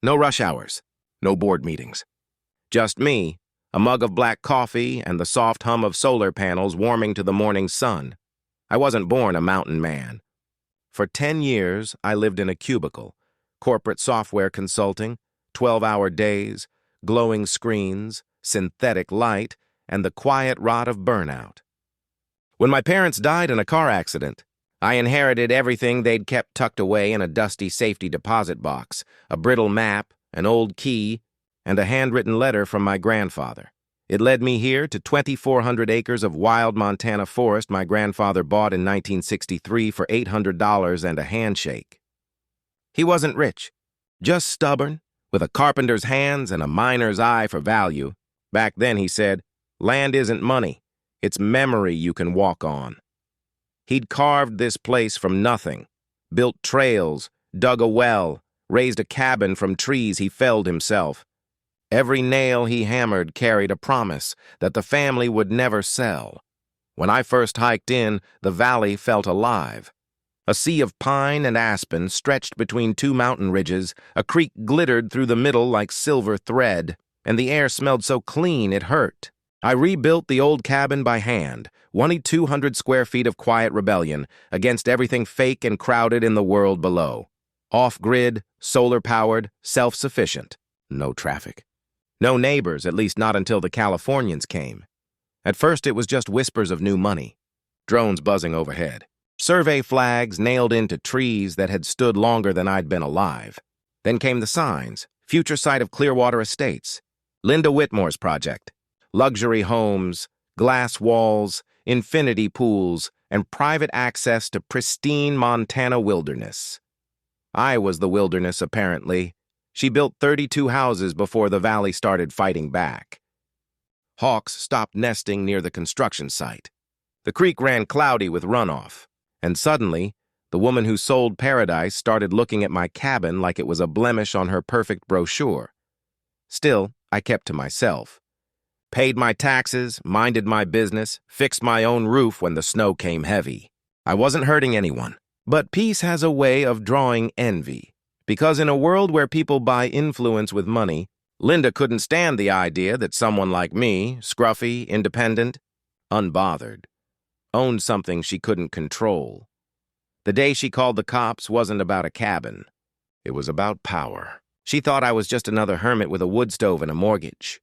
No rush hours, no board meetings. Just me, a mug of black coffee, and the soft hum of solar panels warming to the morning sun. I wasn't born a mountain man. For 10 years, I lived in a cubicle, corporate software consulting, 12-hour days, glowing screens, synthetic light, and the quiet rot of burnout. When my parents died in a car accident, I inherited everything they'd kept tucked away in a dusty safety deposit box, a brittle map, an old key, and a handwritten letter from my grandfather. It led me here to 2,400 acres of wild Montana forest my grandfather bought in 1963 for $800 and a handshake. He wasn't rich, just stubborn, with a carpenter's hands and a miner's eye for value. Back then, he said, land isn't money, it's memory you can walk on. He'd carved this place from nothing, built trails, dug a well, raised a cabin from trees he felled himself. Every nail he hammered carried a promise that the family would never sell. When I first hiked in, the valley felt alive. A sea of pine and aspen stretched between two mountain ridges, a creek glittered through the middle like silver thread, and the air smelled so clean it hurt. I rebuilt the old cabin by hand, 2,200 square feet of quiet rebellion against everything fake and crowded in the world below. Off-grid, solar-powered, self-sufficient. No traffic. No neighbors, at least not until the Californians came. At first, it was just whispers of new money. Drones buzzing overhead. Survey flags nailed into trees that had stood longer than I'd been alive. Then came the signs. Future site of Clearwater Estates. Linda Whitmore's project. Luxury homes, glass walls, infinity pools, and private access to pristine Montana wilderness. I was the wilderness, apparently. She built 32 houses before the valley started fighting back. Hawks stopped nesting near the construction site. The creek ran cloudy with runoff, and suddenly, the woman who sold paradise started looking at my cabin like it was a blemish on her perfect brochure. Still, I kept to myself. Paid my taxes, minded my business, fixed my own roof when the snow came heavy. I wasn't hurting anyone, but peace has a way of drawing envy. Because in a world where people buy influence with money, Linda couldn't stand the idea that someone like me, scruffy, independent, unbothered, owned something she couldn't control. The day she called the cops wasn't about a cabin. It was about power. She thought I was just another hermit with a wood stove and a mortgage.